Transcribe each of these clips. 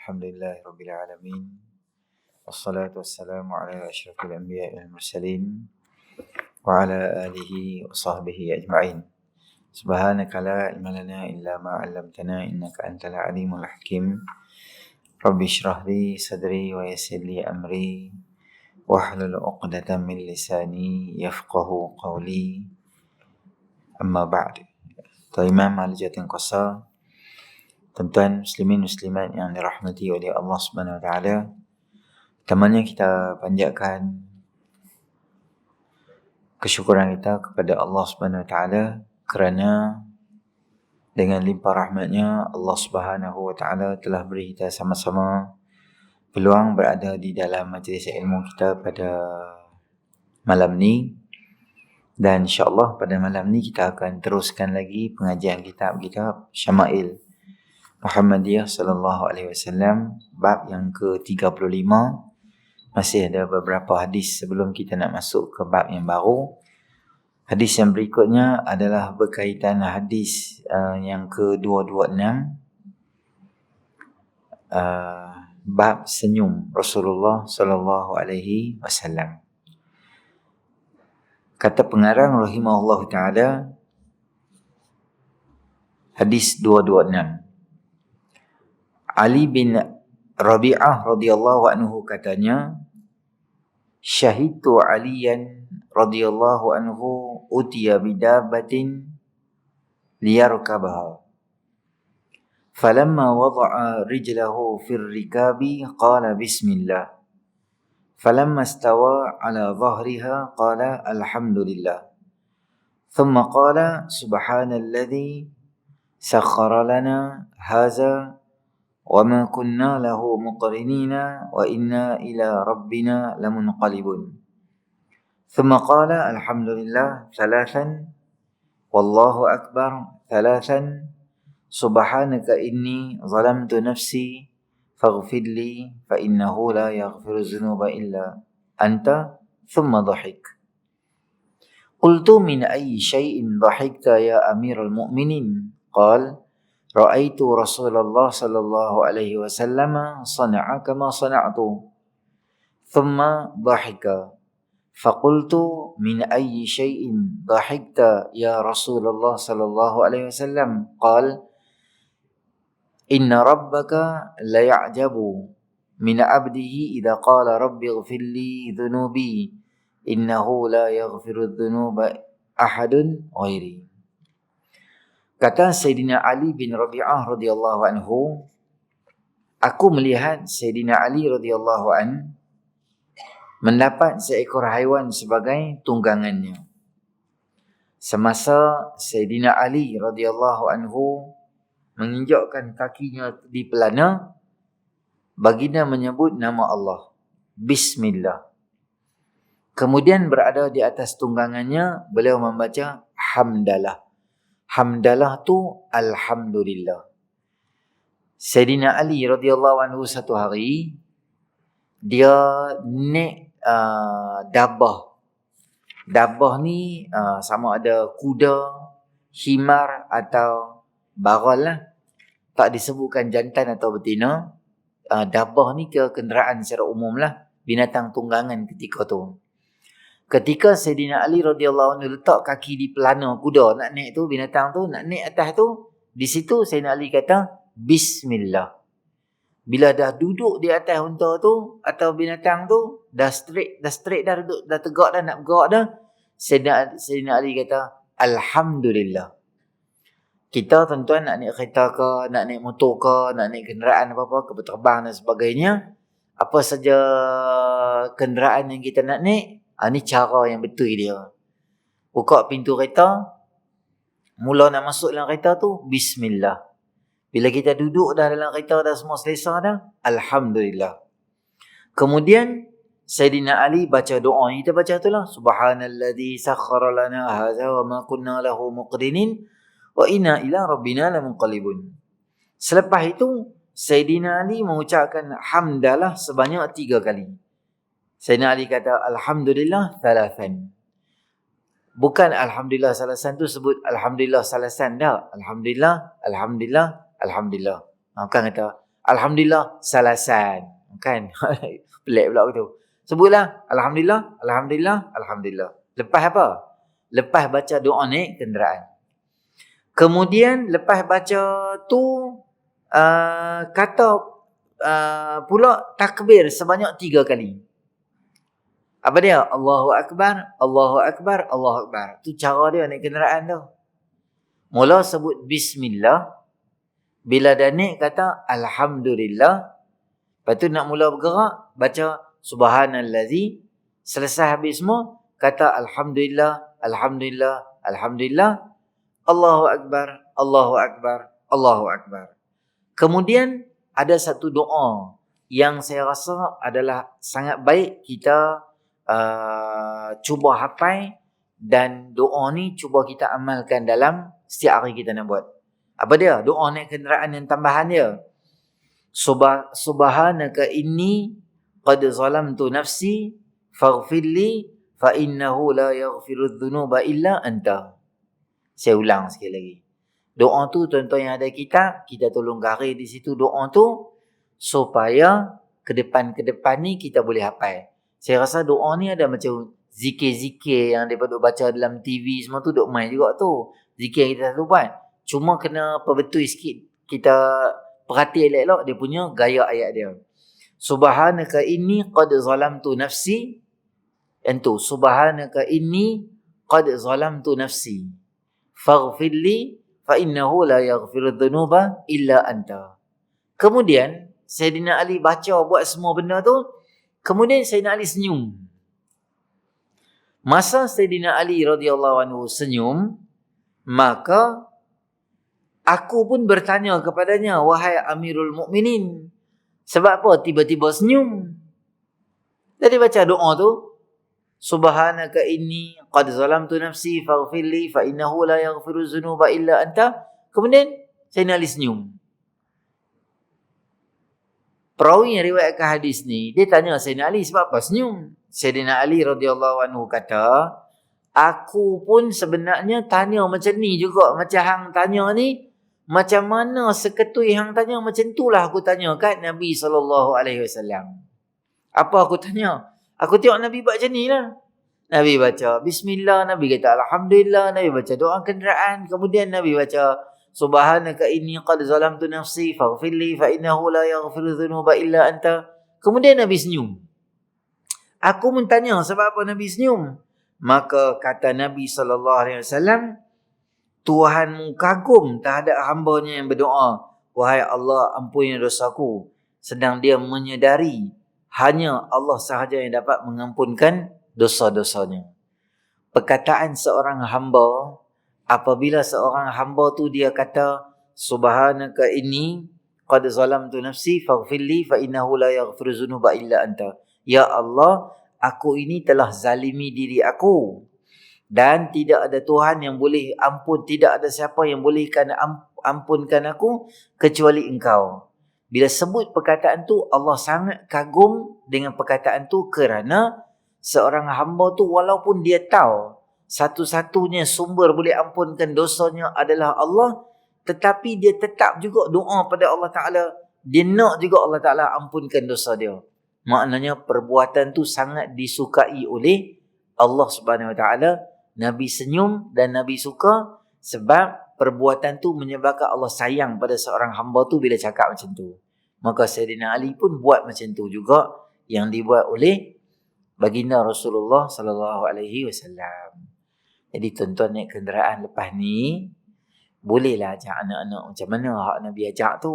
Alhamdulillahirabbil alamin. Wassalatu wassalamu ala asyrafil anbiya'i wal mursalin wa ala alihi wa sahbihi ajma'in. Subhanaka la ilma lana illa ma 'allamtana innaka antal alimul hakim. Rabbi shrah li sadri wa yassir li amri wahlul 'uqdatam min lisani yafqahu qawli. Amma ba'd. Imam Al-Jatin Qasar, tuan-tuan muslimin muslimat yang dirahmati oleh Allah Subhanahu wa taala, pertamanya kita panjatkan kesyukuran kita kepada Allah Subhanahu wa taala kerana dengan limpah rahmatnya Allah Subhanahu wa taala telah beri kita sama-sama peluang berada di dalam majlis ilmu kita pada malam ni. Dan insya-Allah pada malam ni kita akan teruskan lagi pengajian kitab-kitab Syama'il Muhammadiyah sallallahu alaihi wasallam, bab yang ke-35. Masih ada beberapa hadis sebelum kita nak masuk ke bab yang baru. Hadis yang berikutnya adalah berkaitan hadis yang ke-226, bab senyum Rasulullah sallallahu alaihi wasallam. Kata pengarang rahimahullahu taala, hadis 226. Ali bin Rabi'ah radhiyallahu anhu katanya, syahidtu Aliyan radhiyallahu anhu utiya bidabatin liyarkabaha. Falamma wada'a rijlahu fir rikabi qala bismillah. Falamma istawa ala dhahriha qala alhamdulillah. Thumma qala subhanalladzi sakhkhara lana hadza wa ma kunna lahu muqrinina wa inna ila rabbina lamunqalibun. Thumma qala alhamdulillah thalathan wallahu akbar thalathan subhanaka inni zalamtu nafsi faghfir li fa innahu la yaghfiru dhunuba illa anta. Thumma dhahik. Qultu min ayyi shay'in dhahikta ya amiral mu'minin? Qala ra'aitu Rasulullah sallallahu alaihi wasallam sana'a kama sana'tu. Thumma dhahika. Faqultu min ayyi shay'in dhahikta ya Rasulullah sallallahu alaihi wasallam? Qala inna rabbaka la ya'jabu min 'abdihi idza qala rabbi ighfir li dhunubi innahu la yaghfiru dhunuba ahadun ghairi. Kata Sayyidina Ali bin Rabi'ah radhiyallahu anhu, aku melihat Sayyidina Ali radhiyallahu an mendapat seekor haiwan sebagai tunggangannya. Semasa Sayyidina Ali radhiyallahu anhu menginjakkan kakinya di pelana, baginda menyebut nama Allah, Bismillah. Kemudian berada di atas tunggangannya, beliau membaca hamdalah. Hamdalah tu alhamdulillah. Sayyidina Ali radhiyallahu anhu satu hari dia naik dabah. Dabah ni sama ada kuda, himar atau baral lah. Tak disebutkan jantan atau betina. Dabah ni ke kenderaan secara umum lah, binatang tunggangan ketika tu. Ketika Sayyidina Ali radhiyallahu anhu letak kaki di pelana kuda nak naik tu, binatang tu nak naik atas tu, di situ Sayyidina Ali kata bismillah. Bila dah duduk di atas unta tu atau binatang tu, dah straight dah duduk, dah tegak dah, nak bergerak dah, Sayyidina Ali kata alhamdulillah. Kita tuan-tuan nak naik kereta ke, nak naik motor ke, nak naik kenderaan apa-apa, kapal terbang dan sebagainya, apa saja kenderaan yang kita nak naik, ni cara yang betul dia. Buka pintu kereta, mula nak masuk dalam kereta tu, bismillah. Bila kita duduk dah dalam kereta dah semua selesa dah, alhamdulillah. Kemudian Sayyidina Ali baca doa yang kita baca tu lah, subhanalladzi sakhkhara lana hadza wa ma kunna lahu muqrinin wa inna ila rabbina lamunqalibun. Selepas itu Sayyidina Ali mengucapkan hamdalah sebanyak 3 kali. Sayyidina Ali kata alhamdulillah thalathan. Bukan alhamdulillah salasan tu sebut alhamdulillah salasan dah. Alhamdulillah, alhamdulillah, alhamdulillah. Bukan kata Alhamdulillah salasan. Kan? Pelik pula tu. Sebutlah Alhamdulillah, Alhamdulillah, Alhamdulillah. Lepas apa? Lepas baca doa naik kenderaan. Kemudian lepas baca tu kata pula takbir sebanyak 3 kali. Apa dia? Allahu Akbar, Allahu Akbar, Allahu Akbar. Tu cara dia naik kenderaan tu. Mula sebut Bismillah. Bila dah naik kata Alhamdulillah. Lepas tu nak mula bergerak, baca Subhanallazi. Selesai habis semua, kata Alhamdulillah, Alhamdulillah, Alhamdulillah. Allahu Akbar, Allahu Akbar, Allahu Akbar. Kemudian ada satu doa yang saya rasa adalah sangat baik kita cuba hafal, dan doa ni cuba kita amalkan dalam setiap hari kita nak buat. Apa dia? Doa naik kenderaan yang tambahan dia. Subhanaka inni qad zalamtu nafsi faghfirli fa innahu la yaghfirudz dzunuba illa anta. Saya ulang sekali lagi. Doa tu tuan-tuan yang ada kitab, kita tolong garis di situ doa tu supaya ke depan ni kita boleh hafal. Saya rasa doa ni ada macam zikir-zikir yang daripada baca dalam TV semua tu duk main juga tu. Zikir kita selalu buat. Cuma kena perbetul sikit. Kita perhati elok-elok dia punya gaya ayat dia. Subhanaka inni qad zalamtu nafsi. Itu. Subhanaka inni qad zalamtu nafsi. Faghfirli fa innahu la yaghfirudz dzunuba illa anta. Kemudian Sayyidina Ali baca buat semua benda tu. Kemudian Sayyidina Ali senyum. Masa Sayyidina Ali radhiyallahu anhu senyum, maka aku pun bertanya kepadanya, wahai Amirul Mukminin, sebab apa tiba-tiba senyum? Jadi baca doa tu, Subhanaka inni qad zalamtu nafsi faghfirli fa innahu la yaghfirudz dzunuba illa anta. Kemudian Sayyidina Ali senyum. Perawi yang riwayatkan hadis ni, dia tanya Sayyidina Ali sebab apa senyum? Sayyidina Ali radhiyallahu anhu kata, aku pun sebenarnya tanya macam ni juga. Macam hang tanya ni, macam mana seketui hang tanya, macam itulah aku tanya kat Nabi SAW. Apa aku tanya? Aku tengok Nabi buat macam ni lah. Nabi baca Bismillah, Nabi kata Alhamdulillah, Nabi baca doa kenderaan, kemudian Nabi baca Subhanaka inni qad zalamtu nafsi faghfirli fa innahu la yaghfirudz dzunuba illa anta. Kemudian Nabi senyum. Aku pun tanya sebab apa Nabi senyum? Maka kata Nabi SAW, Tuhanmu kagum terhadap hambanya yang berdoa, wahai Allah ampuni dosaku, sedang dia menyedari hanya Allah sahaja yang dapat mengampunkan dosa-dosanya. Perkataan seorang hamba, apabila seorang hamba tu dia kata Subhanaka inni qad zalamtu nafsi faghfirli fa innahu la yaghfirudz dzunuba illa anta. Ya Allah, aku ini telah zalimi diri aku dan tidak ada Tuhan yang boleh ampun, tidak ada siapa yang bolehkan ampunkan aku kecuali Engkau. Bila sebut perkataan tu, Allah sangat kagum dengan perkataan tu kerana seorang hamba tu walaupun dia tahu satu-satunya sumber boleh ampunkan dosanya adalah Allah, tetapi dia tetap juga doa pada Allah Ta'ala. Dia nak juga Allah Ta'ala ampunkan dosa dia. Maknanya perbuatan tu sangat disukai oleh Allah Subhanahu Wa Ta'ala. Nabi senyum dan Nabi suka sebab perbuatan tu menyebabkan Allah sayang pada seorang hamba tu bila cakap macam tu. Maka Sayyidina Ali pun buat macam tu juga yang dibuat oleh baginda Rasulullah sallallahu alaihi wasallam. Jadi tuan-tuan naik kenderaan lepas ni, bolehlah ajak anak-anak macam mana hak Nabi ajak tu.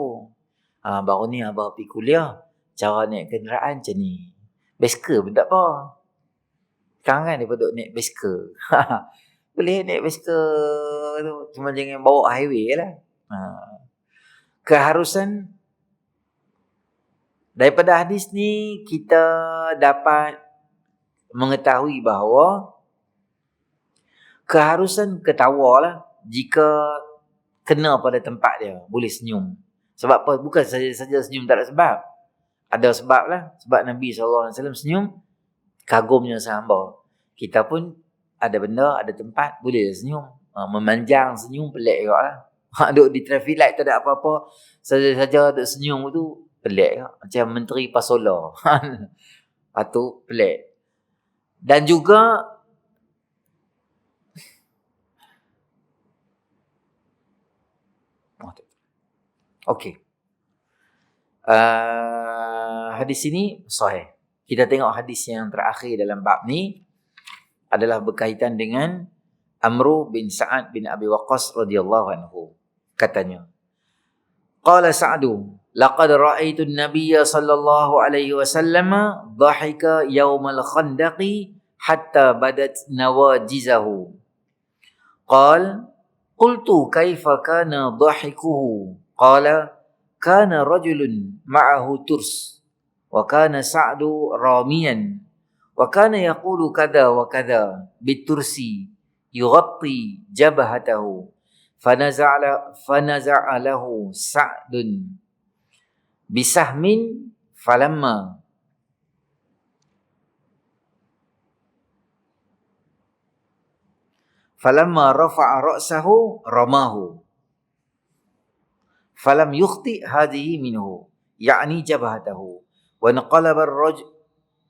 Baru ni abang pergi kuliah, cara naik kenderaan macam ni. Basikal pun tak apa. Sekarang kan dia duduk naik basikal. Boleh naik basikal tu, cuma jangan bawa highway lah. Keharusan daripada hadis ni kita dapat mengetahui bahawa keharusan ketawa lah jika kena pada tempat dia, boleh senyum. Sebab apa? Bukan saja senyum tak ada sebab. Ada sebab lah. Sebab Nabi SAW senyum, kagumnya sahamba. Kita pun ada benda, ada tempat, boleh senyum. Memanjang senyum pelik juga lah. Duduk di traffic light tak ada apa-apa, saja-saja duduk senyum tu, Pelik tak? Macam Menteri Pasola. Lepas tu pelik. Dan juga okey. Hadis ini sahih. Kita tengok hadis yang terakhir dalam bab ni adalah berkaitan dengan Amru bin Sa'ad bin Abi Waqqas radhiyallahu anhu. Katanya, qala Sa'du, laqad ra'aitu an-nabiyya sallallahu alaihi wasallam dhahika yawmal khandaqi hatta badat nawajizahu. Qala qultu kaifa kana dhahikuhu? Qala kana rajulun ma'ahu turs wa kana Sa'du ramiyan wa kana yaqulu kadha wa kadha bitursi yughatti jabhatahu fanaza'a lahu Sa'dun bisahmin falamma rafa'a ra'sahu ramahu falam yukhti hadhihi minhu ya'ni jabhatahu wa naqalaba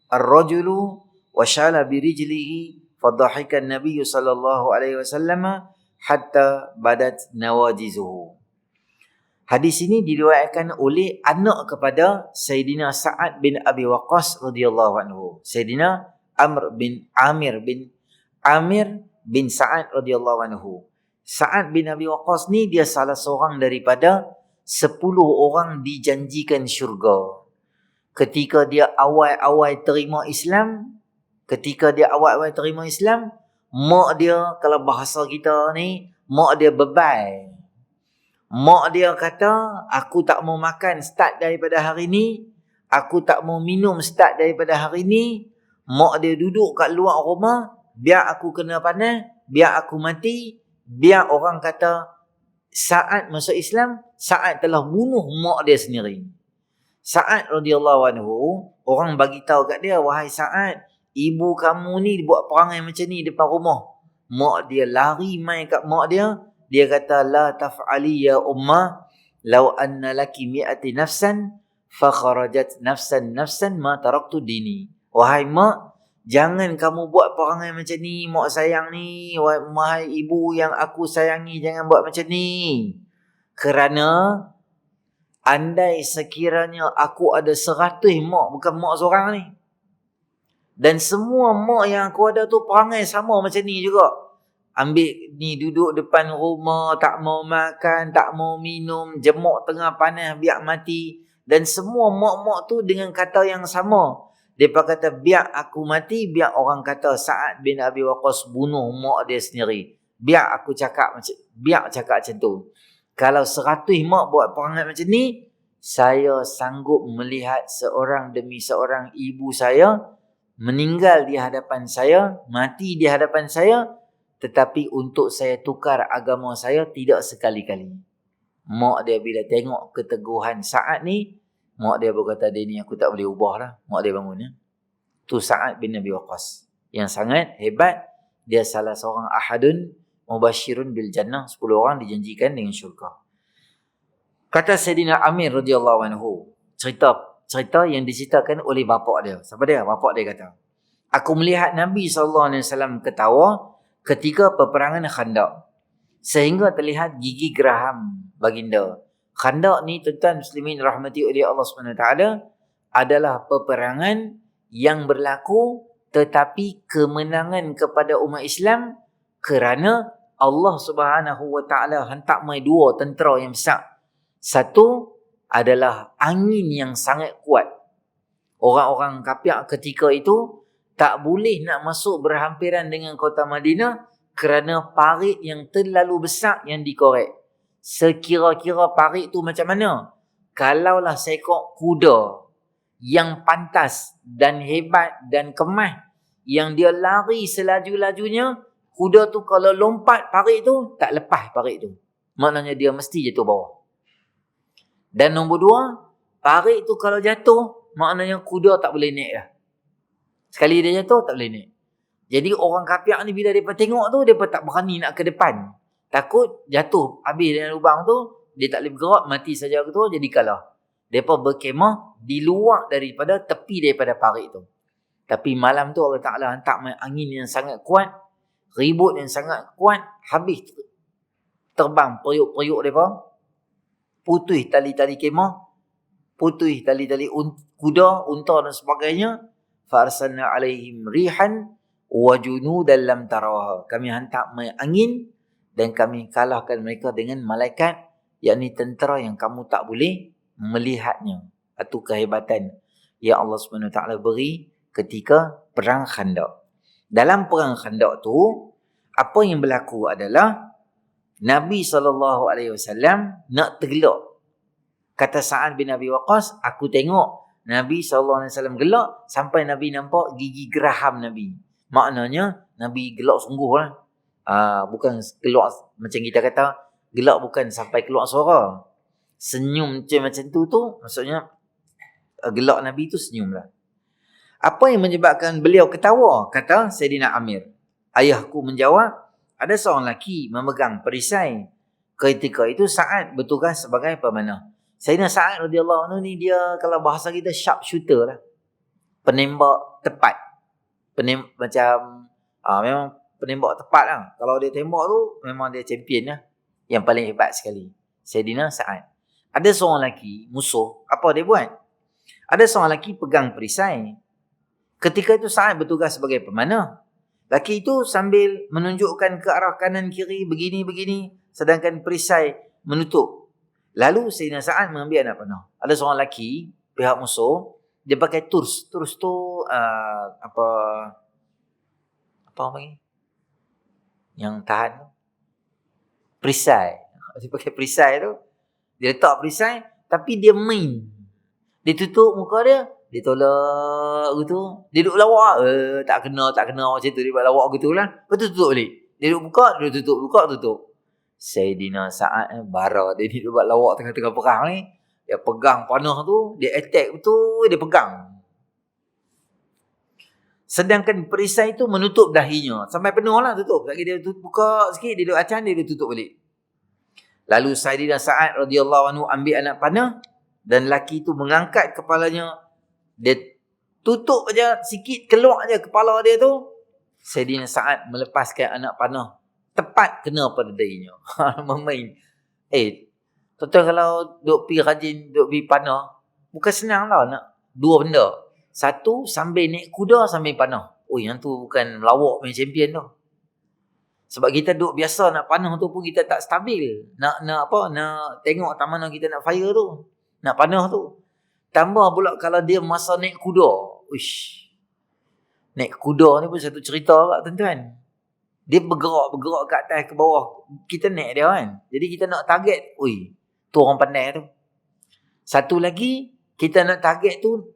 ar-rajulu wa shala bi rijlihi fadhahika an-nabiy sallallahu alaihi wasallam hatta badat nawajizuhu. Hadis ini diriwayatkan oleh anak kepada Sayyidina Sa'ad bin Abi Waqqas radhiyallahu anhu. Sayyidina Amir bin Sa'ad radhiyallahu anhu. Sa'ad bin Abi Waqqas ni dia salah seorang daripada 10 orang dijanjikan syurga. Ketika dia awal-awal terima Islam, mak dia, kalau bahasa kita ni, mak dia bebal. Mak dia kata, aku tak mau makan start daripada hari ni, aku tak mau minum start daripada hari ni. Mak dia duduk kat luar rumah, biar aku kena panas, biar aku mati, biar orang kata Sa'ad masuk Islam, Sa'ad telah bunuh mak dia sendiri. Sa'ad radhiyallahu anhu, orang bagi tahu kat dia, wahai Sa'ad, ibu kamu ni buat perangai macam ni depan rumah. Mak dia lari mai kat mak dia. Dia kata, la taf'ali ya ummah, law anna laki mi'ati nafsan, fa kharajat nafsan ma taraktu dini. Wahai mak, jangan kamu buat perangai macam ni, mak sayang ni. Wahai ibu yang aku sayangi, jangan buat macam ni. Kerana andai sekiranya aku ada 100 mak, bukan mak seorang ni, dan semua mak yang aku ada tu perangai sama macam ni juga. Ambil ni duduk depan rumah, tak mau makan, tak mau minum, jemuk tengah panas, biar mati. Dan semua mak-mak tu dengan kata yang sama. Mereka kata, biar aku mati, biar orang kata Sa'ad bin Abi Waqqas bunuh mak dia sendiri. Biar aku cakap macam tu. Kalau 100 mak buat perangai macam ni, saya sanggup melihat seorang demi seorang ibu saya meninggal di hadapan saya, mati di hadapan saya, tetapi untuk saya tukar agama saya tidak sekali-kali. Mak dia bila tengok keteguhan Sa'ad ni, mak dia berkata, dia ni aku tak boleh ubah lah. Mak dia bangun ya. Tu Sa'ad bin Abi Waqqas yang sangat hebat. Dia salah seorang ahadun mubashirun bil jannah, 10 orang dijanjikan dengan syurga. Kata Sayyidina Amir radhiyallahu anhu, cerita yang diceritakan oleh bapak dia. Siapa dia? Bapak dia kata, aku melihat Nabi SAW ketawa ketika peperangan Khandaq, sehingga terlihat gigi geraham baginda. Khandaq ni, tuan-tuan muslimin rahmati oleh Allah SWT, adalah peperangan yang berlaku tetapi kemenangan kepada umat Islam kerana Allah SWT hantar mai 2 tentera yang besar. Satu adalah angin yang sangat kuat. Orang-orang kafir ketika itu tak boleh nak masuk berhampiran dengan kota Madinah kerana parit yang terlalu besar yang dikorek. Sekira-kira parit tu macam mana? Kalaulah seekor kuda yang pantas dan hebat dan kemas, yang dia lari selaju-lajunya, kuda tu kalau lompat parit tu, tak lepas parit tu. Maknanya dia mesti jatuh bawah. Dan nombor 2, parit tu kalau jatuh, maknanya kuda tak boleh naik dah. Sekali dia jatuh, tak boleh naik. Jadi orang kafir ni bila mereka tengok tu, mereka tak berani nak ke depan. Takut jatuh habis dengan lubang tu, dia tak boleh bergerak, mati saja tu, jadi kalah. Mereka berkemah di luar daripada tepi daripada parit tu. Tapi malam tu Allah Ta'ala hantar angin yang sangat kuat, ribut yang sangat kuat, habis terbang periuk-periuk mereka, putus tali-tali kemah, putus tali-tali kuda, unta dan sebagainya. Farsalna alaihim rihan wa junudan lam taraha. Kami hantar angin dan kami kalahkan mereka dengan malaikat, yakni tentera yang kamu tak boleh melihatnya. Itu kehebatan yang Allah SWT beri ketika perang Khandaq. Dalam perang Khandaq tu, apa yang berlaku adalah Nabi SAW nak tergelak. Kata Sa'ad bin Abi Waqqas, aku tengok Nabi SAW gelak sampai Nabi nampak gigi geraham Nabi. Maknanya Nabi gelak sungguh lah. Bukan gelak macam kita kata, gelak bukan sampai keluar suara. Senyum macam tu maksudnya gelak Nabi tu senyum lah. Apa yang menyebabkan beliau ketawa? Kata Sayyidina Amir, ayahku menjawab, ada seorang lelaki memegang perisai. Ketika itu Sa'ad bertugas sebagai pemanah. Sayyidina Sa'ad radhiyallahu anhu ni dia, kalau bahasa kita, sharp shooter lah. Penembak tepat. Memang penembak tepat lah. Kalau dia tembak tu, memang dia champion lah. Yang paling hebat sekali. Sayyidina Sa'ad. Ada seorang lelaki, musuh, apa dia buat? Ada seorang lelaki pegang perisai. Ketika itu Sa'ad bertugas sebagai pemanah. Lelaki itu sambil menunjukkan ke arah kanan kiri, begini-begini, sedangkan perisai menutup. Lalu Sayyidina Sa'ad mengambil anak panah. Ada seorang lelaki, pihak musuh, dia pakai turs. Turs tu apa panggil? Yang tahan tu. Perisai. Dia pakai perisai tu. Dia letak perisai, tapi dia main. Dia tutup muka dia, dia tolak gitu. Dia duduk lawak. Tak kena macam tu. Dia buat lawak gitu lah. Lepas tu tutup balik. Dia duduk buka, dia tutup. Buka, tutup. Sayyidina Sa'ad bara. Dia duduk buat lawak tengah-tengah perang ni. Dia pegang panah tu. Dia attack betul. Dia pegang. Sedangkan perisai tu menutup dahinya. Sampai penuh lah tutup. Lagi dia buka sikit, dia duduk acan, dia tutup balik. Lalu Sayyidina Sa'ad radhiyallahu anhu ambil anak panah. Dan lelaki tu mengangkat kepalanya. Dia tutup aja sikit, keluar aja kepala dia tu. Sayyidina Sa'ad melepaskan anak panah. Tepat kena pada dahinya. Memain. Tuan-tuan kalau duk pergi rajin, duk pergi panah, bukan senang lah nak dua benda. Satu, sambil naik kuda, sambil panah. Yang tu bukan melawak main champion tu. Sebab kita duk biasa nak panah tu pun kita tak stabil. Nak tengok tak mana kita nak fire tu. Nak panah tu. Tambah pula kalau dia masa naik kuda. Uish. Naik kuda ni pun satu cerita kat tuan-tuan. Dia bergerak ke atas ke bawah. Kita naik dia kan. Jadi kita nak target. Tu orang pandai tu. Satu lagi, kita nak target tu,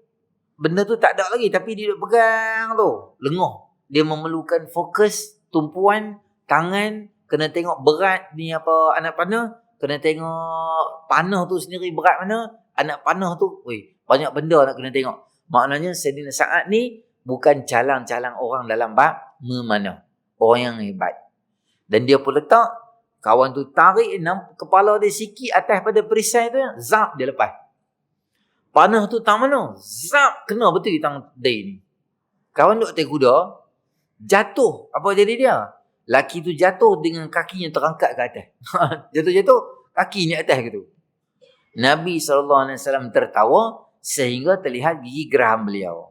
benda tu tak ada lagi. Tapi dia duduk pegang tu. Lenguh. Dia memerlukan fokus, tumpuan, tangan. Kena tengok berat ni apa anak panah. Kena tengok panah tu sendiri berat mana. Anak panah tu, banyak benda nak kena tengok. Maknanya Sayyidina Sa'ad ni bukan calang-calang orang dalam bab memanah. Orang yang hebat. Dan dia pun letak, kawan tu tarik kepala dia sikit atas pada perisai tu, zap dia lepas. Panah tu tang mana? Zap, kena betul di tang day ni. Kawan duk atas kuda, jatuh. Apa jadi dia? Laki tu jatuh dengan kakinya terangkat ke atas. Jatuh-jatuh, kaki ni atas gitu. Nabi SAW tertawa sehingga terlihat gigi geraham beliau.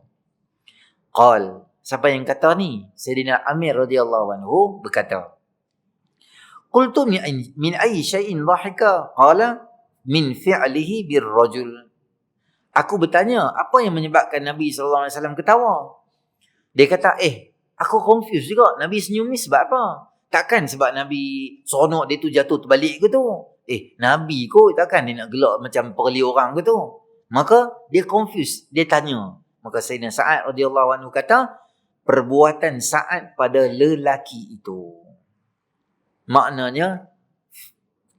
Qal, siapa yang kata ni? Sayyidina Amir radhiyallahu anhu berkata, qultu min ayyi syai'in dhahika? Qala min fi'lihi birrajul. Aku bertanya, apa yang menyebabkan Nabi SAW ketawa? Dia kata, aku confused juga. Nabi senyum ni sebab apa? Takkan sebab Nabi seronok dia tu jatuh terbalik ke tu? Nabi kot, takkan dia nak gelak macam perli orang ke tu? Maka dia confused, dia tanya. Maka Sayyidina Sa'ad radhiyallahu anhu kata, perbuatan Sa'ad pada lelaki itu. Maknanya,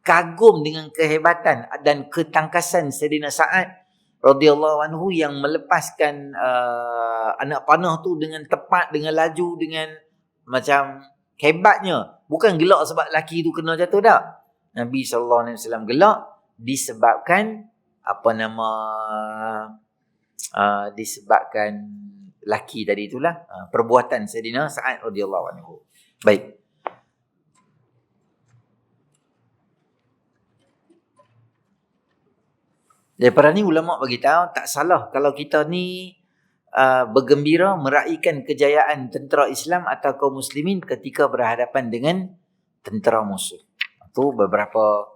kagum dengan kehebatan dan ketangkasan Sayyidina Sa'ad radhiyallahu anhu yang melepaskan anak panah tu dengan tepat, dengan laju, dengan macam hebatnya. Bukan gelak sebab lelaki tu kena jatuh tak. Nabi SAW gelak disebabkan disebabkan laki tadi itulah, perbuatan Sayyidina Sa'ad radhiyallahu anhu. Baik. Daripada ni ulama bagi tahu tak salah kalau kita ni bergembira meraihkan kejayaan tentera Islam atau kaum muslimin ketika berhadapan dengan tentera musuh. Itu beberapa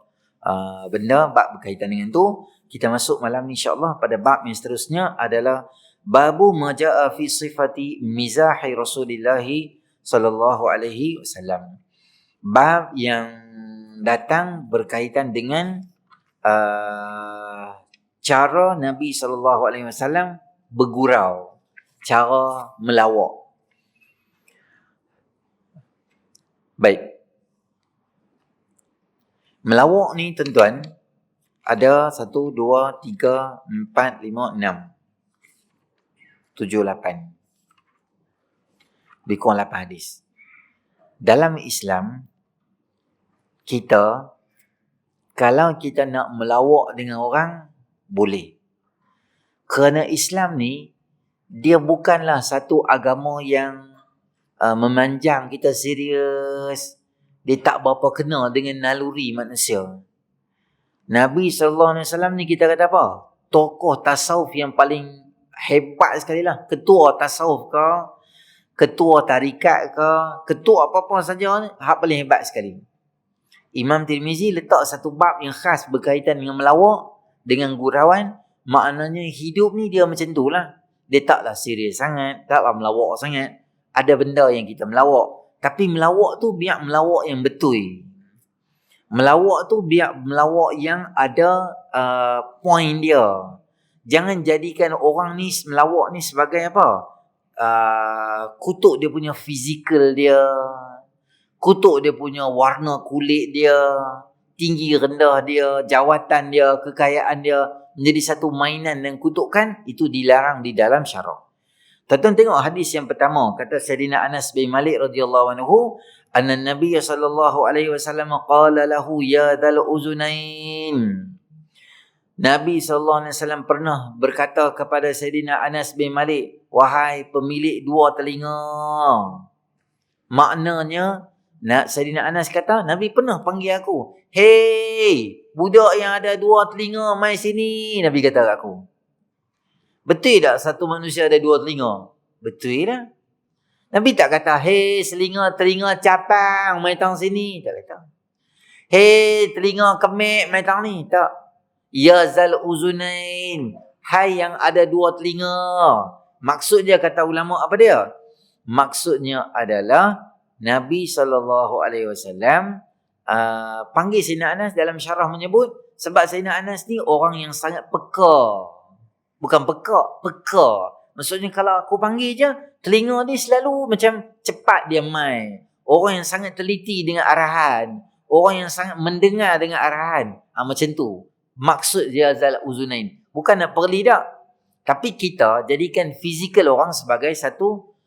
benda bab berkaitan dengan tu. Kita masuk malam ni insya-Allah pada bab yang seterusnya adalah babu majaa fi sifati mizahi Rasulillah sallallahu alaihi wasallam. Bab yang datang berkaitan dengan cara Nabi sallallahu alaihi wasallam bergurau, cara melawak. Baik. Melawak ni tuan-tuan ada 1, 2, 3, 4, 5, 6, 7, 8. Lebih kurang 8 hadis. Dalam Islam, kita kalau kita nak melawak dengan orang, boleh. Kerana Islam ni, dia bukanlah satu agama yang memanjang kita serius. Dia tak berapa kena dengan naluri manusia. Nabi SAW ni kita kata apa? Tokoh tasawuf yang paling hebat sekali lah. Ketua tasawuf ke, ketua tarikat ke, ketua apa-apa saja ni, hak paling hebat sekali. Imam Tirmizi letak satu bab yang khas berkaitan dengan melawak, dengan gurauan. Maknanya hidup ni dia macam tu lah. Dia taklah serius sangat, taklah melawak sangat. Ada benda yang kita melawak. Tapi melawak tu biar melawak yang betul. Melawak tu biar melawak yang ada point dia. Jangan jadikan orang ni melawak ni sebagai apa? Kutuk dia punya fizikal dia. Kutuk dia punya warna kulit dia. Tinggi rendah dia. Jawatan dia. Kekayaan dia. Menjadi satu mainan dan kutukan. Itu dilarang di dalam syarak. Tuan-tuan tengok hadis yang pertama. Kata Sayyidina Anas bin Malik radhiyallahu anhu. Anna Nabiya sallallahu alaihi wasallam qala lahu ya dhal uzunain. Nabi sallallahu alaihi wasallam pernah berkata kepada Sayyidina Anas bin Malik. Wahai pemilik dua telinga. Maknanya, Sayyidina Anas kata, Nabi pernah panggil aku. Hey, budak yang ada dua telinga, mai sini. Nabi kata kat aku. Betul tak satu manusia ada dua telinga? Betul lah. Nabi tak kata, hey telinga capang, mai tang sini. Tak kata. Hey telinga kemek, mai tang ni. Tak. Ya zal uzunain. Hai yang ada dua telinga. Maksudnya kata ulama apa dia? Maksudnya adalah Nabi SAW panggil Sayyidina Anas dalam syarah menyebut sebab Sayyidina Anas ni orang yang sangat peka. Bukan peka. Maksudnya kalau aku panggil je, telinga dia selalu macam cepat dia mai. Orang yang sangat teliti dengan arahan. Orang yang sangat mendengar dengan arahan. Macam tu. Maksud dia zal uzunain. Bukan nak perli tak. Tapi kita jadikan fizikal orang sebagai satu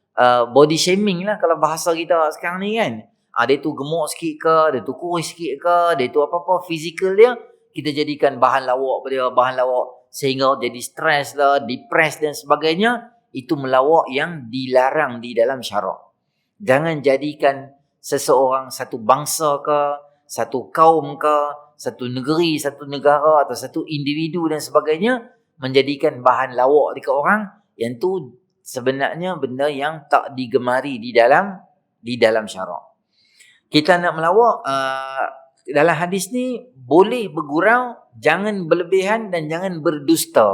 body shaming lah kalau bahasa kita sekarang ni kan. Dia tu gemuk sikit ke, dia tu kurus sikit ke, dia tu apa-apa fizikal dia, kita jadikan bahan lawak pada dia, bahan lawak sehingga jadi stres lah, depressed dan sebagainya. Itu melawak yang dilarang di dalam syarak. Jangan jadikan seseorang, satu bangsa ke, satu kaum ke, satu negeri, satu negara atau satu individu dan sebagainya menjadikan bahan lawak dekat orang. Yang tu sebenarnya benda yang tak digemari di dalam syarak. Kita nak melawak dalam hadis ni boleh bergurau, jangan berlebihan dan jangan berdusta.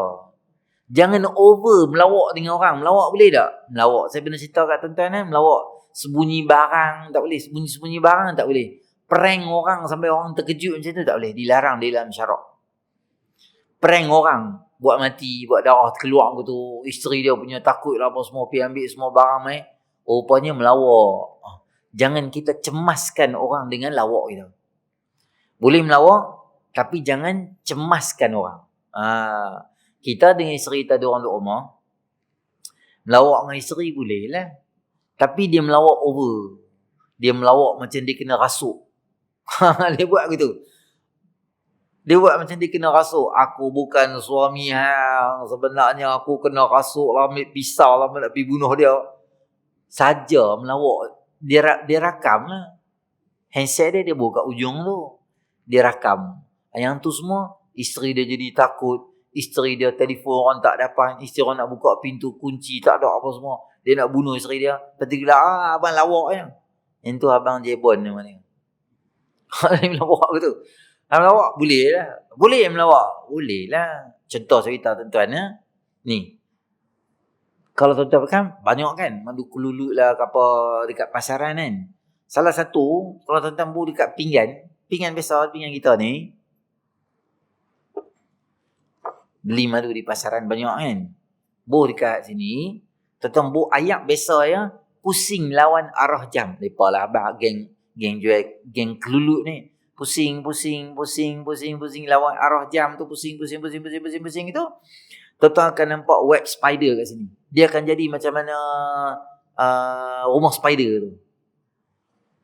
Jangan over melawak dengan orang. Melawak boleh tak? Melawak, saya pernah cerita kat tuan-tuan melawak sembunyi barang tak boleh, sembunyi-sembunyi barang tak boleh. Prank orang sampai orang terkejut macam tu tak boleh, dilarang di dalam syarak. Prank orang, buat mati, buat darah keluar gitu, isteri dia punya takut lah apa semua, pergi ambil semua barang rupanya melawak. Jangan kita cemaskan orang dengan lawak kita. Boleh melawak, tapi jangan cemaskan orang. Kita dengan isteri kita ada orang duduk rumah, melawak dengan isteri boleh lah. Tapi dia melawak over. Dia melawak macam dia kena rasuk. Dia buat gitu. Dia buat macam dia kena rasuk. Aku bukan suami hang. Sebenarnya aku kena rasuk lah, ambil pisau lah, nak pergi bunuh dia. Saja melawak. Dia rakam lah. Handset dia bawa kat ujung tu. Dia rakam. Yang tu semua, isteri dia jadi takut. Isteri dia telefon orang tak dapat. Isteri orang nak buka pintu, kunci, tak ada apa semua. Dia nak bunuh isteri dia. Lepas tu dia abang lawak je. Yang tu abang Jebon nama dia. Dia melawak ke tu? Melawak boleh lah. Boleh melawak? Boleh lah. Contoh cerita tuan-tuan ya. Ni. Kalau tuan-tuan kan banyak kan madu kelulut lah apa dekat pasaran kan. Salah satu kalau tuan-tuan bu dekat pinggan besar pinggan kita ni. Beli madu di pasaran banyak kan. Bu dekat sini, tuan-tuan bu ayak besar ya, pusing lawan arah jam. Depalah abang geng jual geng kelulut ni. Pusing lawan arah jam tu, pusing itu. Tuan-tuan akan nampak web spider kat sini. Dia akan jadi macam mana rumah spider tu.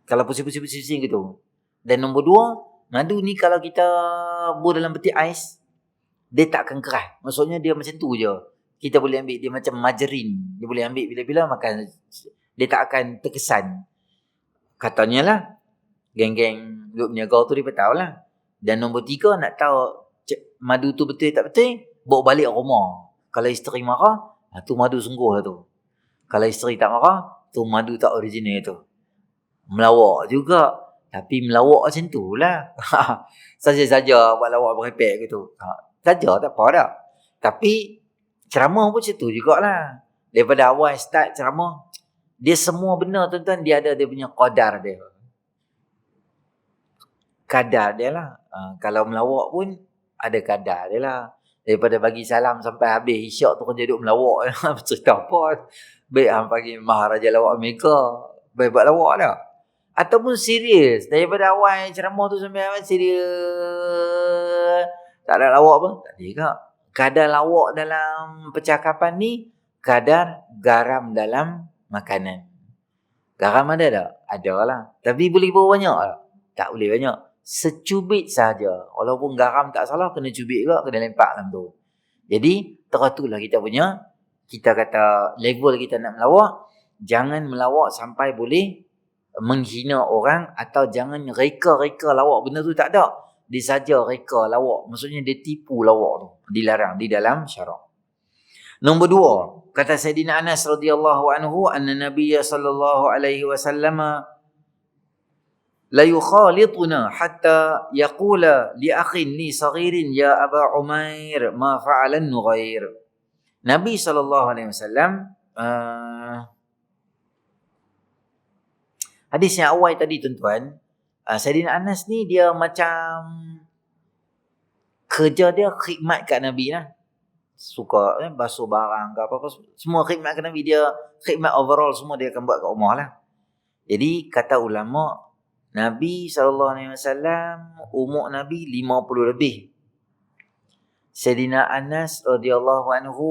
Kalau pusing gitu. Dan nombor 2, madu ni kalau kita buat dalam peti ais, dia tak akan keras. Maksudnya dia macam tu je. Kita boleh ambil dia macam margarin. Dia boleh ambil bila-bila makan. Dia tak akan terkesan. Katanya lah, geng-geng duduk berniaga tu dia tahu lah. Dan nombor 3, nak tahu madu tu betul tak betul, bawa balik rumah. Kalau isteri marah, tu madu sungguh lah tu. Kalau isteri tak marah, tu madu tak original tu. Melawak juga. Tapi melawak macam tu lah. Saja-saja buat lawak berepek gitu. Saja tak apa dah. Tapi ceramah pun macam tu jugalah. Daripada awal start ceramah, dia semua benda tuan-tuan, dia ada dia punya qadar dia. Kadar dia lah. Kalau melawak pun ada kadar dia lah. Daripada bagi salam sampai habis isyak tu kerja duduk melawak. Cerita apa? Baik pagi Maharaja Lawak Amerika. Baik buat lawak dah. Ataupun serius. Daripada awal ceramah tu sampai awal serius. Tak ada lawak pun. Tak ada juga. Kadar lawak dalam percakapan ni, kadar garam dalam makanan. Garam ada tak? Ada lah. Tapi boleh berapa banyak tak? Tak boleh banyak. Secubit saja. Walaupun garam tak salah, kena cubit juga, kena lempak dalam tu. Jadi, teratulah kita punya, kita kata level kita nak melawak, jangan melawak sampai boleh menghina orang, atau jangan reka-reka lawak. Benda tu tak ada. Dia saja reka lawak. Maksudnya dia tipu lawak tu. Dilarang di dalam syarak. Nombor 2, kata Sayyidina Anas radhiyallahu anhu, anna Nabiyya sallallahu alaihi wasallam la yukhalituna hatta yaqula li akhin li saghirin ya Aba Umair ma fa'ala an-nughair. Nabi sallallahu alaihi wasallam hadis yang awal tadi tuan-tuan, Sayyidina Anas ni dia macam kerja dia khidmat kat Nabi lah. Suka basuh barang ke apa-apa, semua khidmat kat Nabi, dia khidmat overall semua dia akan buat kat rumah lah. Jadi kata ulama, Nabi SAW umur Nabi 50 lebih. Sayyidina Anas radhiyallahu anhu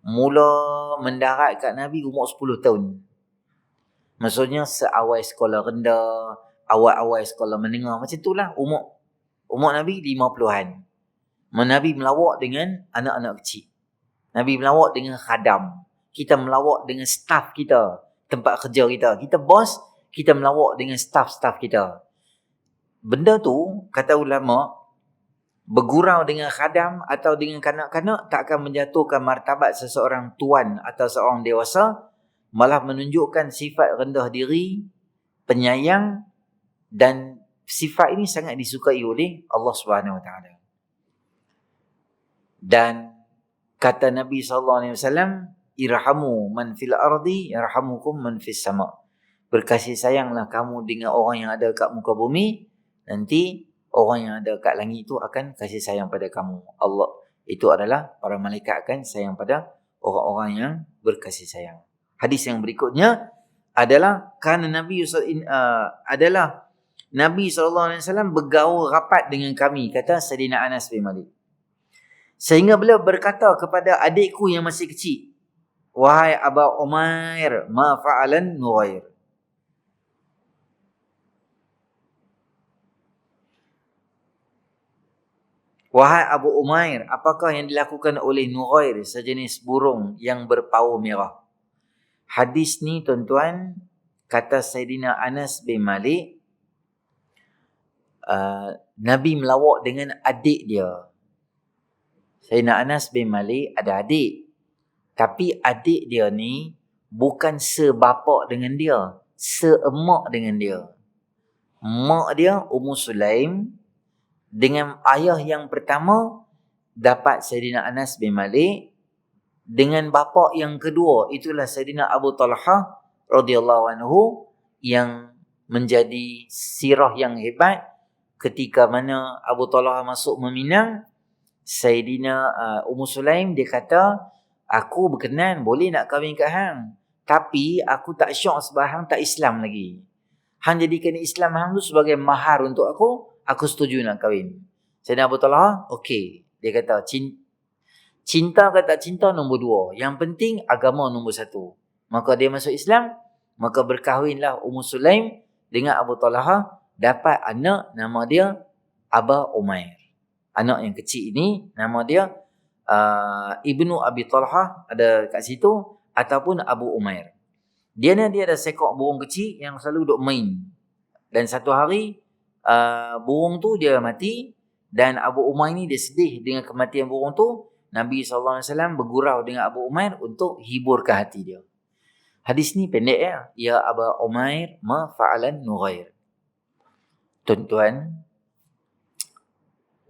mula mendarat kat Nabi umur 10 tahun. Maksudnya seawal sekolah rendah, awal-awal sekolah menengah, macam itulah umur Nabi 50-an. Nabi melawak dengan anak-anak kecil. Nabi melawak dengan khadam. Kita melawak dengan staff kita, tempat kerja kita. Kita bos, kita melawak dengan staff-staff kita. Benda tu, kata ulama, bergurau dengan khadam atau dengan kanak-kanak tak akan menjatuhkan martabat seseorang tuan atau seorang dewasa, malah menunjukkan sifat rendah diri, penyayang, dan sifat ini sangat disukai oleh Allah Subhanahu Wa Taala. Dan kata Nabi SAW, irhamu man fil ardi yarhamukum man fis sama. Berkasih sayanglah kamu dengan orang yang ada kat muka bumi, nanti orang yang ada kat langit itu akan kasih sayang pada kamu. Allah itu adalah para malaikat akan sayang pada orang-orang yang berkasih sayang. Hadis yang berikutnya adalah Nabi SAW bergaul rapat dengan kami, kata Sayyidina Anas bin Malik. Sehingga beliau berkata kepada adikku yang masih kecil, wahai Aba Umair, ma fa'alan nughair. Wahai Abu Umair, apakah yang dilakukan oleh Nughair, sejenis burung yang berparuh merah? Hadis ni tuan-tuan, kata Sayyidina Anas bin Malik, Nabi melawak dengan adik dia. Sayyidina Anas bin Malik ada adik. Tapi adik dia ni bukan sebapak dengan dia, seemak dengan dia. Mak dia Ummu Sulaim dengan ayah yang pertama dapat Sayyidina Anas bin Malik, dengan bapa yang kedua itulah Sayyidina Abu Talha radhiyallahu anhu, yang menjadi sirah yang hebat ketika mana Abu Talha masuk meminang. Sayyidina Ummu Sulaim dia kata, aku berkenan boleh nak kahwin kat hang, tapi aku tak syok sebab hang tak Islam lagi. Hang jadikan Islam hang tu sebagai mahar untuk aku setuju nak kahwin. Sayyidina Abu Talha, okey. Dia kata, cinta ke tak cinta nombor 2. Yang penting agama nombor 1. Maka dia masuk Islam, maka berkahwinlah Ummu Sulaim dengan Abu Talha, dapat anak nama dia Aba Umair. Anak yang kecil ini nama dia Ibnu Abi Talha, ada kat situ, ataupun Abu Umair. Dia ada seekor burung kecil yang selalu duk main. Dan satu hari burung tu dia mati, dan Abu Umair ni dia sedih dengan kematian burung tu. Nabi SAW bergurau dengan Abu Umair untuk hiburkan hati dia. Hadis ni pendek ya. Ya Aba Umair ma fa'alan Nughair. Tuan-tuan,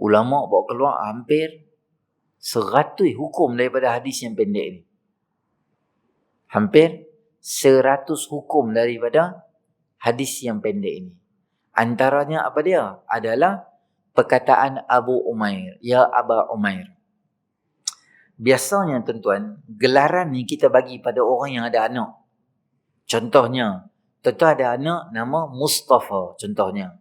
ulama bawa keluar hampir 100 hukum daripada hadis yang pendek ni. Hampir 100 hukum daripada hadis yang pendek ini. Antaranya apa dia? Adalah perkataan Abu Umair. Ya Aba Umair. Biasanya tuan-tuan, gelaran ni kita bagi pada orang yang ada anak. Contohnya, tuan-tuan ada anak nama Mustafa. Contohnya,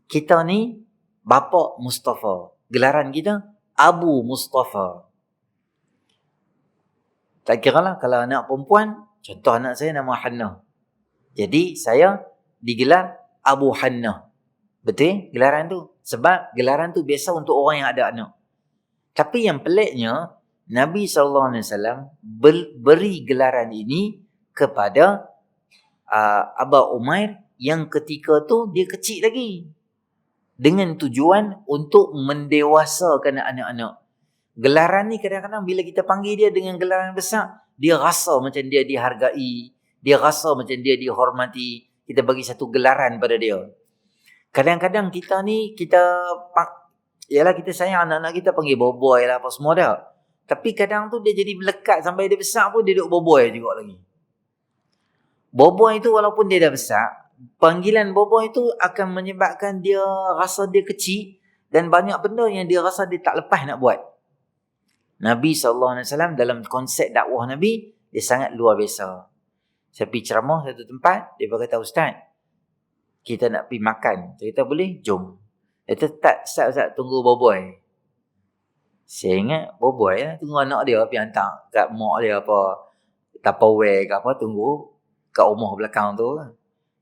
kita ni bapa Mustafa. Gelaran kita Abu Mustafa. Tak kira lah kalau anak perempuan, contoh anak saya nama Hannah. Jadi saya digelar Abu Hannah. Betul gelaran tu? Sebab gelaran tu biasa untuk orang yang ada anak. Tapi yang peliknya, Nabi SAW beri gelaran ini kepada Aba Umair yang ketika tu dia kecil lagi. Dengan tujuan untuk mendewasakan anak-anak. Gelaran ni kadang-kadang bila kita panggil dia dengan gelaran besar, dia rasa macam dia dihargai, dia rasa macam dia dihormati. Kita bagi satu gelaran pada dia. Kadang-kadang kita ni, yalah kita sayang anak-anak kita, panggil boboy lah apa semua dah. Tapi kadang tu dia jadi melekat sampai dia besar pun dia duduk boboy juga lagi. Boboy tu walaupun dia dah besar, panggilan boboy tu akan menyebabkan dia rasa dia kecil, dan banyak benda yang dia rasa dia tak lepas nak buat. Nabi SAW dalam konsep dakwah Nabi, dia sangat luar biasa. Saya pergi ceramah satu tempat, dia berkata, Ustaz, kita nak pergi makan. Saya kata, boleh? Jom. Dia kata, tak, Ustaz, tunggu boboy. Saya ingat, boboy lah, tunggu anak dia pergi hantar kat mak dia apa, Tupperware ke apa, tunggu kat rumah belakang tu.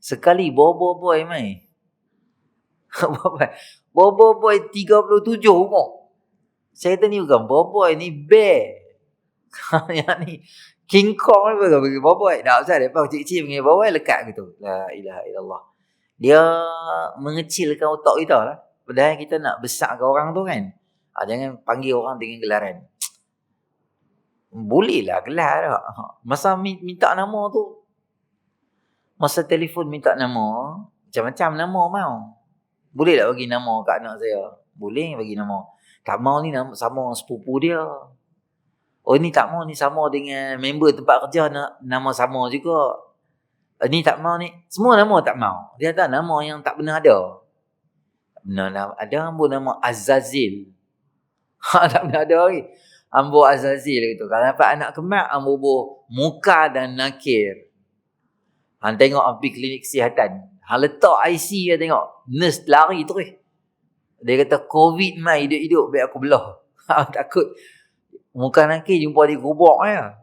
Sekali boboy mai. Boboy 37 umur. Saya kata ni bukan boboy, ni bear. Yang ni King Kong ni bagi boboy. Tak usah, lepas kecil-kecil panggil boboy, lekat gitu. La ilaha illallah. Dia mengecilkan otak kita lah. Padahal kita nak besarkan orang tu kan. Jangan panggil orang dengan gelaran. Bolehlah gelar tak. Masa minta nama tu, masa telefon minta nama, macam-macam nama mau. Boleh tak bagi nama kat anak saya? Boleh bagi nama. Tak mau ni nama, sama orang sepupu dia. Oh ni tak mau, ni sama dengan member tempat kerja, nama sama juga. Ni tak mau ni. Semua nama tak mau. Dia kata nama yang tak pernah ada. Tak pernah ada. Ambo nama Azazil. Tak pernah ada lagi. Ambo Azazil gitu. Kalau dapat anak kembar, ambo Muka dan Nakir. Han tengok pergi klinik kesihatan. Han letak IC dia tengok. Nurse lari terus. Dia kata COVID mai hidup-hidup biar aku belah. Takut. Muka Nakir jumpa di kubur ya.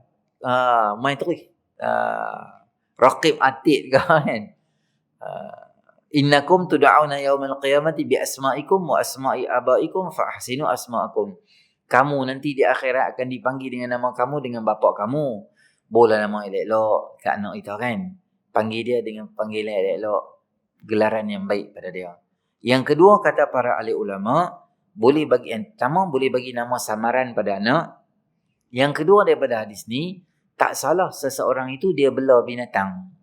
Mai terus. Raqib Atid kan. Innakum tud'auna yaumal qiyamati bi asma'ikum wa asma'i abaikum fa ahsinu asma'akum. Kamu nanti di akhirat akan dipanggil dengan nama kamu dengan bapa kamu. Boleh nama elok-elok kat anak kita kan. Panggil dia dengan panggilan elok-elok, gelaran yang baik pada dia. Yang kedua, kata para ahli ulama, boleh bagi yang pertama boleh bagi nama samaran pada anak. Yang kedua daripada hadis ni, tak salah seseorang itu dia bela binatang.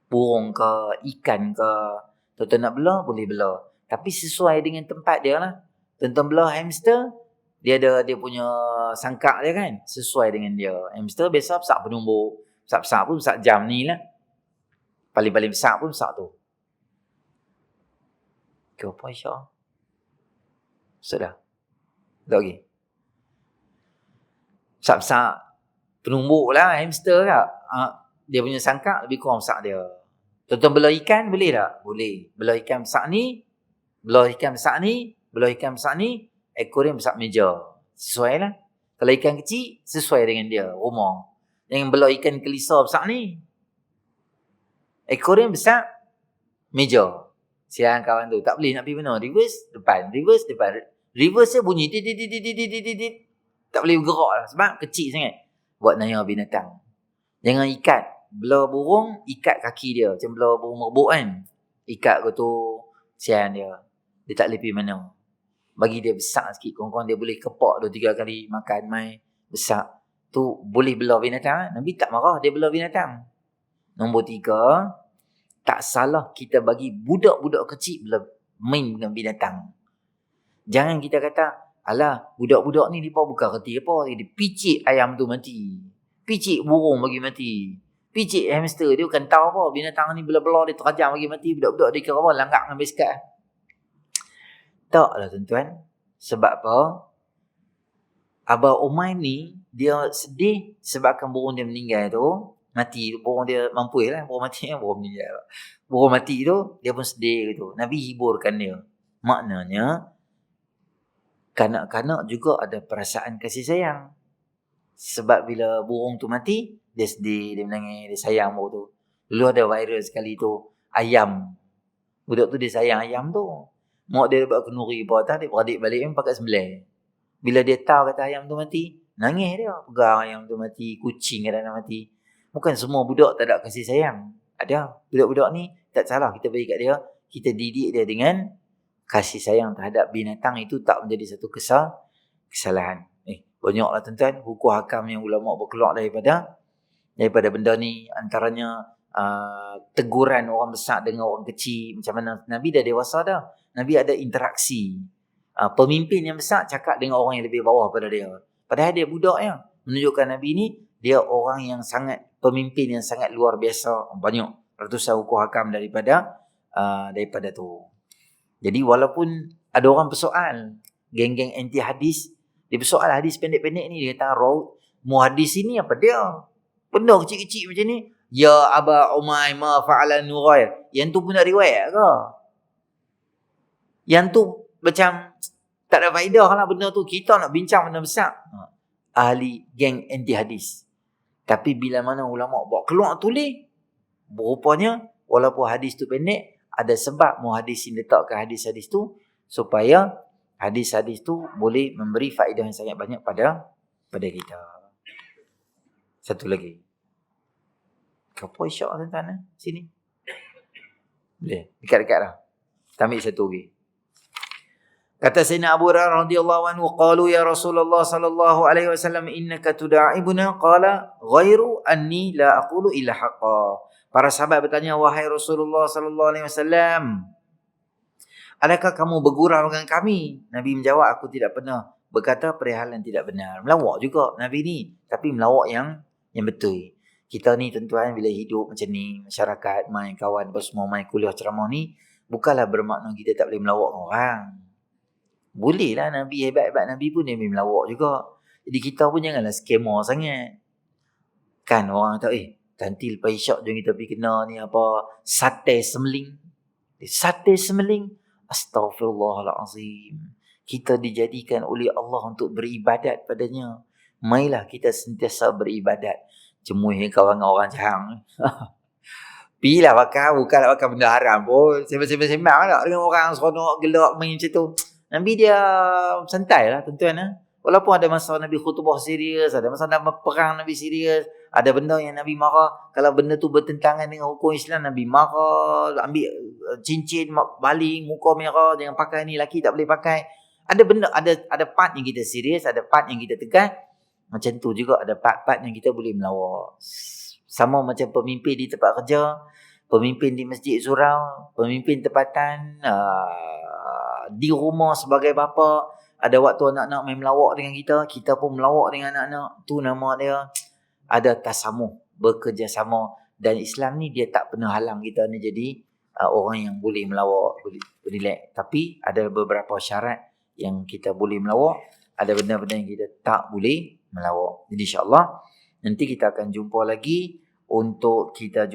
Burung ke, ikan ke, tuan-tuan nak bela, boleh bela. Tapi sesuai dengan tempat dia lah. Tuan-tuan bela hamster, dia ada dia punya sangkak dia kan, sesuai dengan dia. Hamster biasa besar penumbuk, besar-besar pun besar jam ni lah. Paling-paling besar pun besar tu. Kau apa Aisyah? Sudah. Tak lagi. Besar-besar penumbuk lah hamster tak? Dia punya sangkak lebih kurang besar dia. Tuan-tuan bela ikan boleh tak? Boleh. Bela ikan besar ni, bela ikan besar ni, bela ikan besar ni, ekor dia besar meja. Sesuai lah. Kalau ikan kecil, sesuai dengan dia, rumah. Yang bela ikan kelisa besar ni, ekor dia besar meja. Siang kawan tu, tak boleh nak pergi mana? Reverse, depan. Reverse, depan. Reverse dia bunyi, tak boleh bergerak lah. Sebab kecil sangat. Buat naya binatang. Jangan ikat. Bela burung, ikat kaki dia. Macam bela burung merbuk kan. Ikat ke tu, siang dia. Dia tak boleh pergi mana. Bagi dia besar sikit. Kurang-kurang dia boleh kepak 2-3 kali makan mai besar. Tu boleh bela binatang. Nabi tak marah dia bela binatang. Nombor 3, tak salah kita bagi budak-budak kecil bela main dengan binatang. Jangan kita kata, alah budak-budak ni dia bukan reti apa. Dia picit ayam tu mati. Picit burung bagi mati. Picit hamster dia bukan tahu apa. Binatang ni bela-bela dia terajam bagi mati. Budak-budak dia kira apa. Langgar dengan biskut. Taklah tuan-tuan. Sebab apa? Abah Umay ni, dia sedih sebabkan burung dia meninggal tu. Mati. Burung dia mampu lah. Burung mati kan. Burung meninggal. Burung mati tu, dia pun sedih gitu. Nabi hiburkan dia. Maknanya, kanak-kanak juga ada perasaan kasih sayang. Sebab bila burung tu mati, dia sedih, dia menangis, dia sayang burung tu. Dulu ada viral sekali tu, ayam. Budak tu dia sayang ayam tu. Mak dia buat kenuri bawah atas, dia beradik balik pun pakai sembelih. Bila dia tahu kata ayam tu mati, nangis dia. Pegang ayam tu mati, kucing kadang-kadang mati. Bukan semua budak tak ada kasih sayang. Ada. Budak-budak ni, tak salah kita bagi kat dia. Kita didik dia dengan kasih sayang terhadap binatang itu tak menjadi satu kesalahan. Banyaklah tuan-tuan hukum hakam yang ulama berkeluar daripada benda ni. Antaranya teguran orang besar dengan orang kecil. Macam mana Nabi dah dewasa dah. Nabi ada interaksi. Pemimpin yang besar cakap dengan orang yang lebih bawah pada dia. Padahal dia budak ya. Menunjukkan Nabi ni dia orang yang sangat, pemimpin yang sangat luar biasa. Banyak ratusan hukum hakam daripada tu. Jadi walaupun ada orang bersoal, geng-geng anti hadis, dia bersoal hadis pendek-pendek ni, dia kata muhadis ini apa dia? Benda kecil-kecil macam ni. Ya Aba Umay ma fa'ala Nurair. Yang tu pun nak riwayat ke? Yang tu macam tak ada faedah lah benda tu. Kita nak bincang benda besar. Ahli geng anti hadis. Tapi bila mana ulama bawa keluar tulis, berupanya walaupun hadis tu pendek, ada sebab muhadisin letakkan hadis-hadis tu supaya hadis-hadis tu boleh memberi faedah yang sangat banyak pada kita. Satu lagi. Apa isyak tuan-tuan? Sini. Boleh. Dekat-dekat dah. Kita ambil satu lagi. Kata Sayyidina Abu Hurairah radhiyallahu anhu, qalu ya Rasulullah sallallahu alaihi wasallam innaka tuda'ibuna, qala ghairu anni la aqulu illa haqqa. Para sahabat bertanya, wahai Rasulullah sallallahu alaihi wasallam, adakah kamu bergurau dengan kami? Nabi menjawab, aku tidak pernah berkata perihal yang tidak benar. Melawak juga Nabi ni, tapi melawak yang betul. Kita ni tuan-tuan bila hidup macam ni, masyarakat, main kawan, semua main kuliah ceramah ni, bukanlah bermakna kita tak boleh melawak orang. Boleh lah Nabi, hebat-hebat Nabi pun dia melawak juga. Jadi kita pun janganlah skema sangat. Kan orang kata, nanti lepas isyak jom kita pergi kena ni apa, sate semeling. Sate semeling. Astaghfirullahalazim. Kita dijadikan oleh Allah untuk beribadat padanya. Mailah kita sentiasa beribadat. Cemuih kawan orang jahang. Pilah pakai, bukan nak pakai benda haram pun. Sembang-sembang tak dengan orang seronok gelak main macam tu. Nabi dia santai lah tuan-tuan lah. Walaupun ada masa Nabi khutbah serius, ada masa Nabi perang Nabi serius, ada benda yang Nabi marah. Kalau benda tu bertentangan dengan hukum Islam, Nabi marah, ambil cincin, baling, muka merah, jangan pakai ni, lelaki tak boleh pakai. Ada benda, ada part yang kita serius, ada part yang kita tegas. Macam tu juga ada part-part yang kita boleh melawak. Sama macam pemimpin di tempat kerja, pemimpin di masjid surau, pemimpin tempatan, di rumah sebagai bapa, ada waktu anak-anak main melawak dengan kita pun melawak dengan anak-anak. Tu nama dia ada tasamuh, bekerjasama. Dan Islam ni dia tak pernah halang kita ni jadi orang yang boleh melawak, boleh relax. Tapi ada beberapa syarat yang kita boleh melawak, ada benda-benda yang kita tak boleh melawak. Jadi insya-Allah nanti kita akan jumpa lagi untuk kita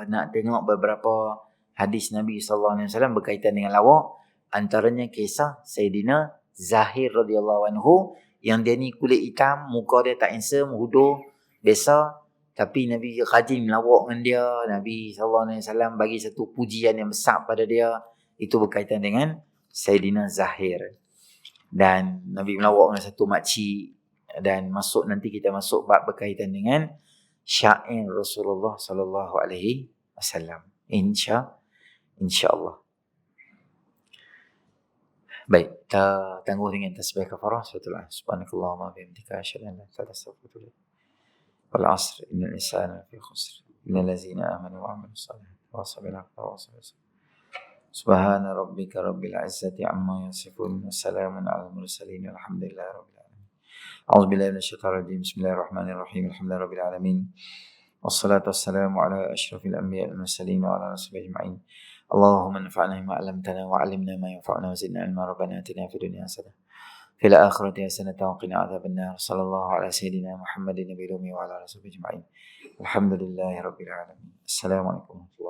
nak tengok beberapa hadis Nabi SAW berkaitan dengan lawak. Antaranya kisah Sayyidina Zahir radhiyallahu anhu yang dia ni kulit hitam, muka dia tak handsome, hudoh, biasa. Tapi Nabi rajin melawak dengan dia. Nabi SAW bagi satu pujian yang besar pada dia. Itu berkaitan dengan Sayyidina Zahir. Dan Nabi melawak dengan satu makcik. Dan nanti kita masuk bab berkaitan dengan syair Rasulullah sallallahu alaihi wasallam. Insya-Allah. Baik, kita tangguh dengan tasbih kafarah. Subhanakallahumma wa bihamdika asyhadu an la ilaha illa anta astaghfiruka wa atubu ilaik. Wal 'asr innal insana lafi khusr illal ladzina amanu wa 'amilus salihati wa tawasaw bil haqqi wa tawasaw bis sabr. Subhana rabbika rabbil 'izzati 'amma yasifun wa salamun 'alal mursalin walhamdulillahi rabbil alamin. A'udzu billahi minasyaitonir rajim. Bismillahirrahmanirrahim. Alhamdulillahi rabbil alamin. Wassalatu wassalamu ala asyrafil anbiya'i wal mursalin wa ala alihi ajma'in. Allahumma anfa'na bima 'allamtana wa 'allimna ma yanfa'una wa zidna 'ilma. Rabbana atina fid dunya hasanah fil akhirati hasanatan wa qina adzabannar. Sallallahu ala sayyidina Muhammadin nabiyil ummi wa ala alihi ajma'in. Alhamdulillahi rabbil alamin. Assalamualaikum warahmatullahi wabarakatuh.